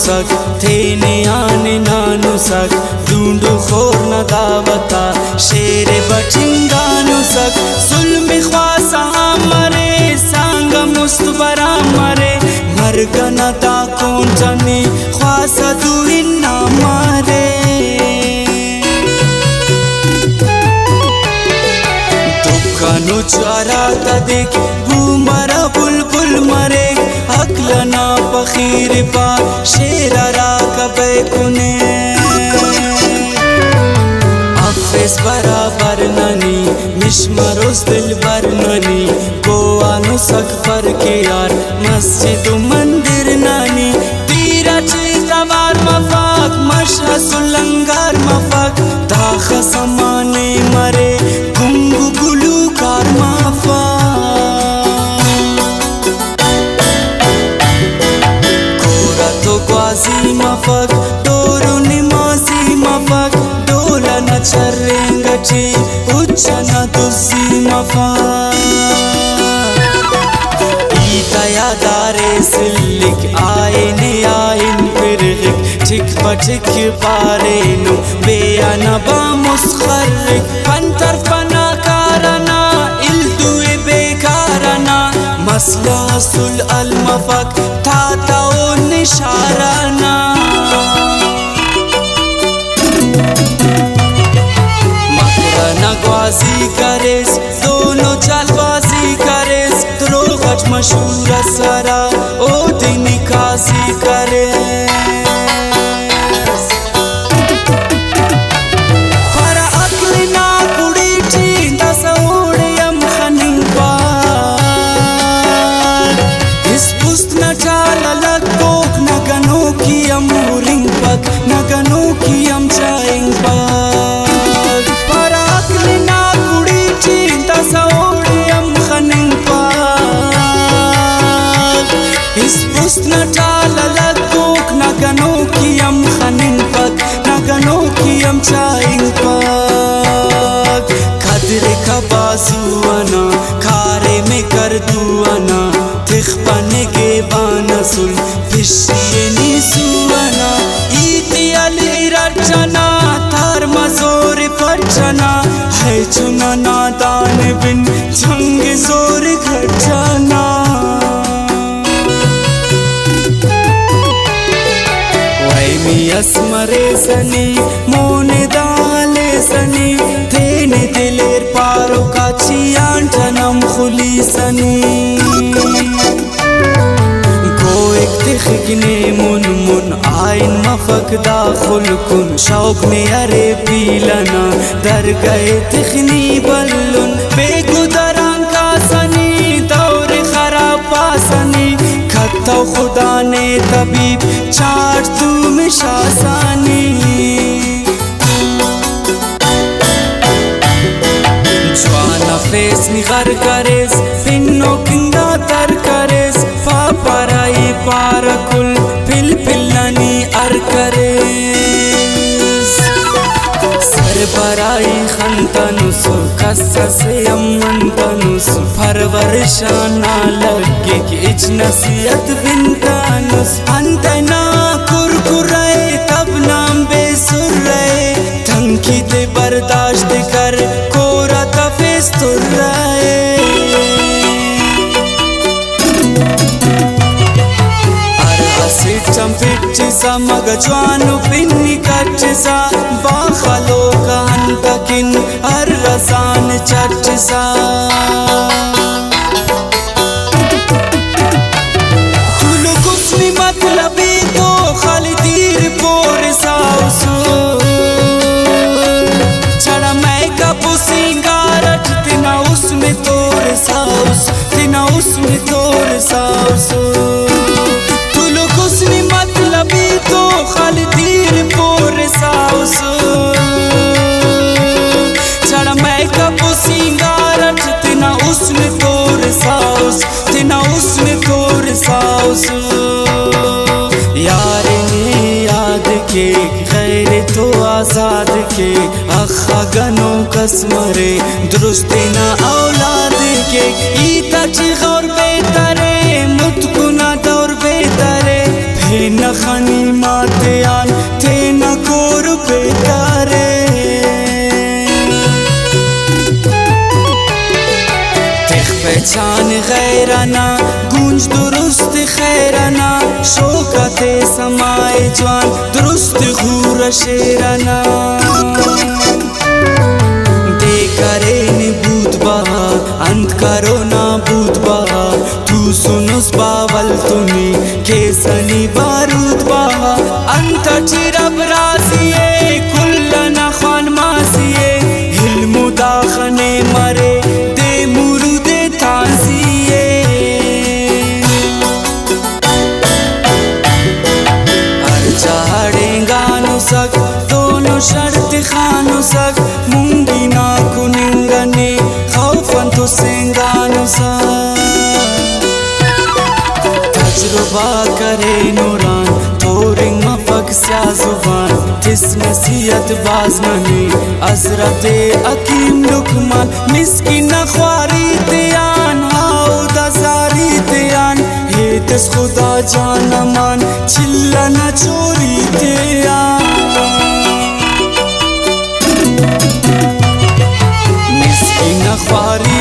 सक थेने आने नानु सक ढूंढू खोर न दावता शेर बचिंगानु सक सुल्मी ख्वासा मरे सांग मुस्तबरा मरे मरगना ता कौन जाने ख्वासा तू इन्ना मारे दुकानु चारा ता देख बूमरा बुलबुल मरे अकलना फकीर पा शेर रा कबे कुने अफेस बराबर ननी मिशमरोस दिल बर ननी गोवानु सकफर के यार मस्जिद मंदिर नानी तीरा चीतावार मफाक मशा सुलंगार मफाक दाख समाने मरे गुंगु गुलूकार मफाक कोरा तो ग्वाजी मफाक डोरू निमाजी मफाक डोला न चरेंगची उच्चना दुजी मफाक यादारे सिल्लिक आयने आइन फिर ठिक पठिक पारे नु बेयाना बा मुस्खर्रिक पंतर फना कारना इल्दुए बेकारना मसला सुल अलमफक थाता ओ निशाराना मकरना ग्वाजी करेस दोनों चालबाजी करेस द्रोगच मशहूर सरा ओ दिन काजी करे फरा अकलना कुड़ी चींदा सौड़यम खनिंग पार इस पुस्त न चाला लगोक नगनो की अमूरिंग पक नगनो की अम चाइंग पार फरा अकलना कुड़ी चींदा सौड़यम खनिंग इस पुस्त न चाला लगोक नगनो की अम खनिंग पक नगनो की अम चाइंग पक खदरे खबाजुआना खारे में कर दुआना तिख पने के बानसुल फिशिये निसुआना इति अली रचना थार मजोर पचना है चुना नादान बिन जंग जोर घटना असमरे सनी मोने दाले सनी थेने दिलेर पारो का चियांटनम खुली सनी गोएक तिखने मुन मुन आइन मफकदा खुलकुन शौक ने अरे पीलना दर गए तिखनी बल्लुन बेगुदरां का सनी दौर खराब पासनी खत्ता खुदा ने तबीब चाट तू मिशासानी ज्वाना फेस निगर करेस पिन्नो किंदा तर करेस पापराई पारकुल पिल पिल्लानी अर करेस सरबराई खंतनुस कस्से अम्मंतनुस फरवरशाना लगे कि इच नसीहत बिंतानुस अंतना कुरकुराए तब नाम बेसुराए धमकी दे बर्दाश्त कर कोरा तफेस तुर्राए चंपिच्चिसा मगज्वानु पिन्नी कच्चिसा बाखलो कान तकिन अर्रसान चच्चिसा तुलु कुस्नी मतलबी तो खाली तीर पोर साउसु छड़ा मैं कपू सिंगारट तिना उसमें तोर साउस तिना उसमें तोर साउसु मतलबी तो खाली तीर पोर साउस छड़ा मैं कपू सिंगारट तिना उसने तोर साउस तिना उसने तोर साउस यार ने याद के खैर तो आजाद के अखा गनो कसमरे दुरुस्त ना औलाद के ईता ची गौर बेतरे मुतकुना दौर बेतरे खनी मातेयान थे न कोर बेकारे तेख पहचान गैराना गूंज दुरुस्त खैराना शोकते समाए जवान दुरुस्त घूर शेराना दे करे नि भूत बहा अंत करो ना भूत बहा तू सुनुस बावल तुनी केसनी बारूद बहा अंत चिरब राजिए कुल्लना खान मासिए हिल्मु दाखने मरे दे मुरुदे ताजिए अर्जाड़ेंगानु सक दोनों शर्त खानु सक मुंगी ना कुनिंगने खौफन तो सेंगानु सक तजुर्बा करे नूरान तोरिंग मफक सा जुबान तिस नसीहत बाज नने अजरते अकीम लुकमान मिस्किन ख्वारी तियान हाउ दजारी तियान हे तिस खुदा जान मान चिल्ला न चोरी तियान मिस्किन ख्वारी